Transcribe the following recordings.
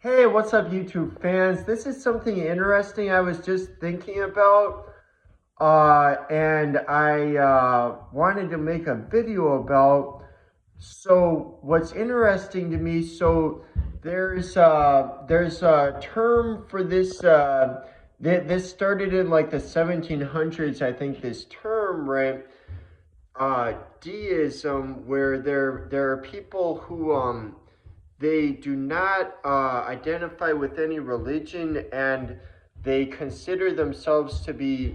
Hey, what's up, YouTube fans? This is something interesting I was just thinking about, and I wanted to make a video about. So, what's interesting to me? So, there's a term for this. This started in like the 1700s, I think. This term, right? Deism, where there are people who they do not identify with any religion, and they consider themselves to be,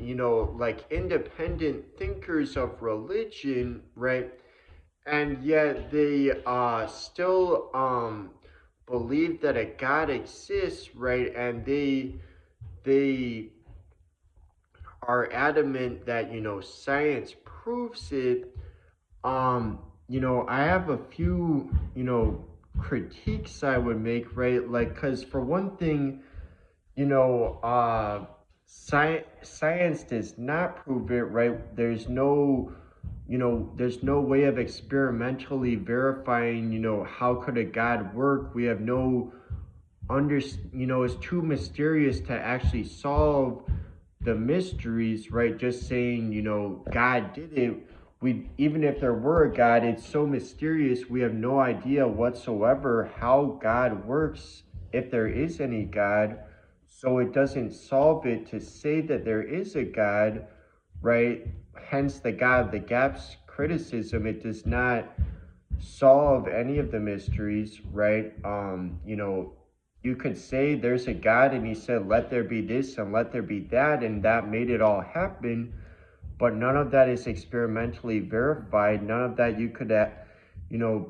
like independent thinkers of religion, right? And yet they still believe that a God exists, right? And they are adamant that, science proves it. I have a few, critiques I would make, right? Like, because for one thing, science does not prove it, right? There's no way of experimentally verifying, how could a God work? We have no it's too mysterious to actually solve the mysteries, right? Just saying, God did it. We, even if there were a God, it's so mysterious. We have no idea whatsoever how God works, if there is any God. So it doesn't solve it to say that there is a God, right? Hence the God of the gaps criticism. It does not solve any of the mysteries, right? You could say there's a God and he said, let there be this and let there be that, and that made it all happen. But none of that is experimentally verified. None of that you could,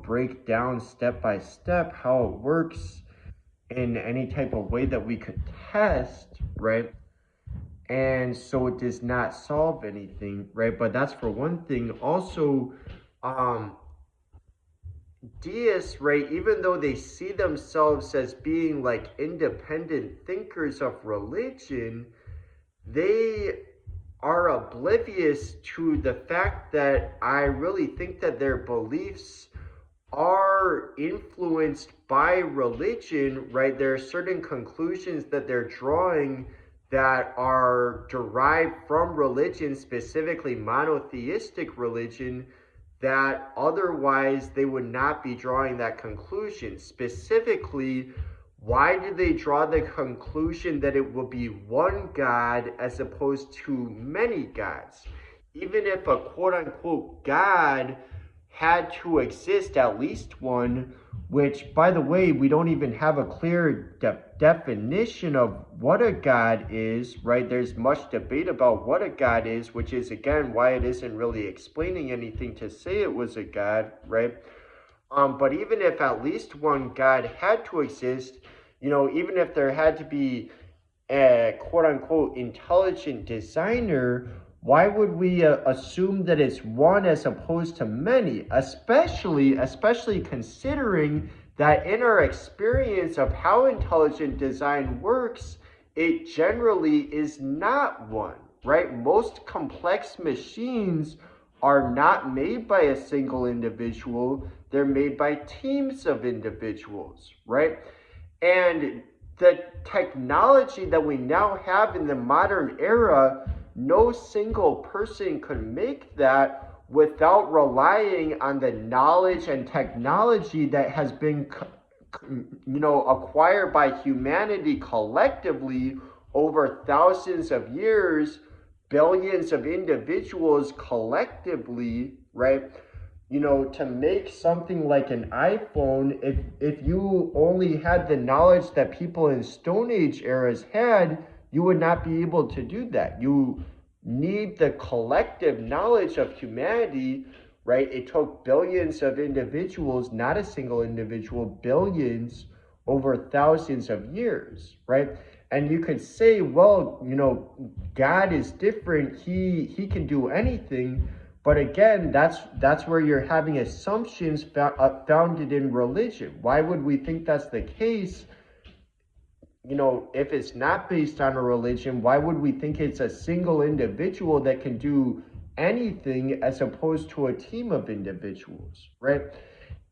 break down step by step how it works in any type of way that we could test, right? And so it does not solve anything, right? But that's for one thing. Also, um, deists, right, even though they see themselves as being like independent thinkers of religion, they are oblivious to the fact that I really think that their beliefs are influenced by religion, right? There are certain conclusions that they're drawing that are derived from religion, specifically monotheistic religion, that otherwise they would not be drawing that conclusion. Specifically, why do they draw the conclusion that it will be one God as opposed to many gods? Even if a quote unquote God had to exist, at least one, which, by the way, we don't even have a clear definition of what a God is, right? There's much debate about what a God is, which is, again, why it isn't really explaining anything to say it was a God, right? But even if at least one God had to exist, even if there had to be a quote unquote intelligent designer, why would we assume that it's one as opposed to many? Especially considering that in our experience of how intelligent design works, it generally is not one, right? Most complex machines are not made by a single individual, they're made by teams of individuals, right? And the technology that we now have in the modern era, no single person could make that without relying on the knowledge and technology that has been acquired by humanity collectively over thousands of years, billions of individuals collectively, right? To make something like an iPhone, if you only had the knowledge that people in Stone Age eras had, you would not be able to do that. You need the collective knowledge of humanity, right? It took billions of individuals, not a single individual, billions over thousands of years, right? And you could say, well, God is different. He can do anything. But again, that's where you're having assumptions founded in religion. Why would we think that's the case? If it's not based on a religion, why would we think it's a single individual that can do anything as opposed to a team of individuals, right?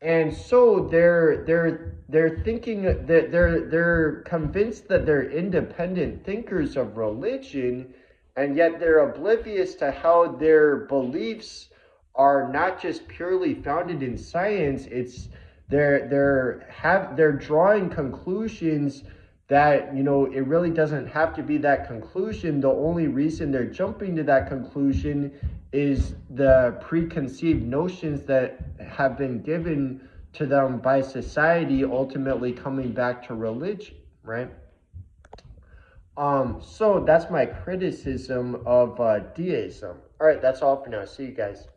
And so they're thinking that they're convinced that they're independent thinkers of religion, and yet they're oblivious to how their beliefs are not just purely founded in science. It's they're drawing conclusions that, it really doesn't have to be that conclusion. The only reason they're jumping to that conclusion is the preconceived notions that have been given to them by society, ultimately coming back to religion, right? So that's my criticism of deism. All right, that's all for now. See you guys.